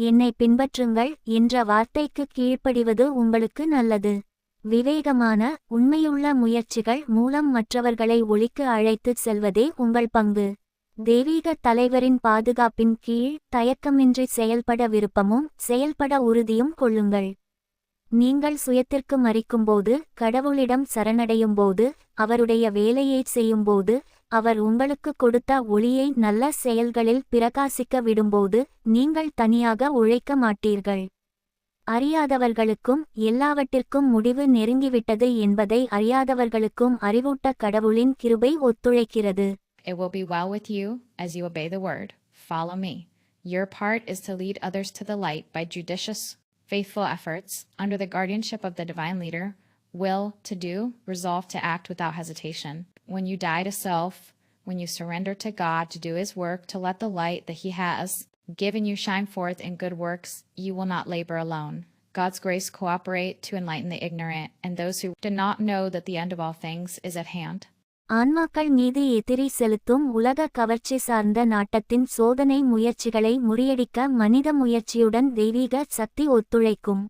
என்னை பின்பற்றுங்கள் என்ற வார்த்தைக்கு கீழ்ப்படிவது உங்களுக்கு நல்லது. விவேகமான உண்மையுள்ள முயற்சிகள் மூலம் மற்றவர்களை ஒளிக்கு அழைத்துச் செல்வதே உங்கள் பங்கு. தெய்வீக தலைவரின் பாதுகாப்பின் கீழ் தயக்கமின்றி செயல்பட விருப்பமும் செயல்பட உறுதியும் கொள்ளுங்கள். நீங்கள் சுயத்திற்கு மறிக்கும்போது, கடவுளிடம் சரணடையும்போது, அவருடைய வேலையைச் செய்யும்போது, அவர் உங்களுக்கு கொடுத்த ஒளியை நல்ல செயல்களில் பிரகாசிக்க விடும்போது நீங்கள் தனியாக உழைக்க மாட்டீர்கள். அறியாதவர்களுக்கும் எல்லாவற்றிற்கும் முடிவு நெருங்கிவிட்டது என்பதை அறியாதவர்களுக்கும் அறிவூட்ட கடவுளின் கிருபை ஒத்துழைக்கிறது. It will be well with you as you obey the word. Follow me. Your part is to lead others to the light by judicious, faithful efforts under the guardianship of the divine leader, will to do, resolve to act without hesitation. When you die to self, when you surrender to God to do his work, to let the light that he has given you shine forth in good works, you will not labor alone. God's grace cooperate to enlighten the ignorant and those who do not know that the end of all things is at hand. ஆன்மாக்கள் மீது எதிரி செலுத்தும் உலக கவர்ச்சி சார்ந்த நாட்டத்தின் சோதனை முயற்சிகளை முறியடிக்க மனித முயற்சியுடன் தெய்வீக சக்தி ஒத்துழைக்கும்.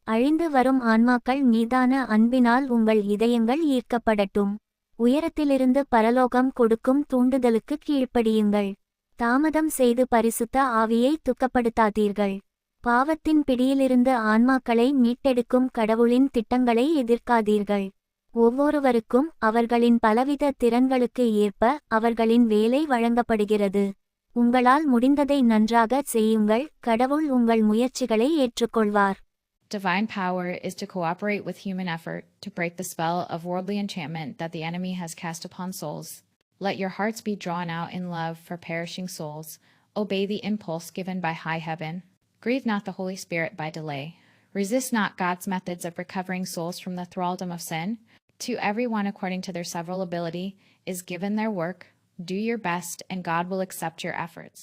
அழிந்து வரும் ஆன்மாக்கள் மீதான அன்பினால் உங்கள் இதயங்கள் ஈர்க்கப்படட்டும். உயரத்திலிருந்து பரலோகம் கொடுக்கும் தூண்டுதலுக்கு கீழ்ப்படியுங்கள். தாமதம் செய்து பரிசுத்த ஆவியை துக்கப்படுத்தாதீர்கள். பாவத்தின் பிடியிலிருந்து ஆன்மாக்களை மீட்டெடுக்கும் கடவுளின் திட்டங்களை எதிர்க்காதீர்கள். ஒவ்வொருவருக்கும் அவர்களின் பலவித திறன்களுக்கு ஏற்ப அவர்களின் வேலை வழங்கப்படுகிறது. உங்களால் முடிந்ததை நன்றாக செய்யுங்கள். கடவுள் உங்கள் முயற்சிகளை ஏற்றுக்கொள்வார். Divine power is to cooperate with human effort to break the spell of worldly enchantment that the enemy has cast upon souls. Let your hearts be drawn out in love for perishing souls. Obey the impulse given by high heaven. Grieve not the Holy Spirit by delay. Resist not God's methods of recovering souls from the thraldom of sin. To everyone according to their several ability is given their work. Do your best and God will accept your efforts.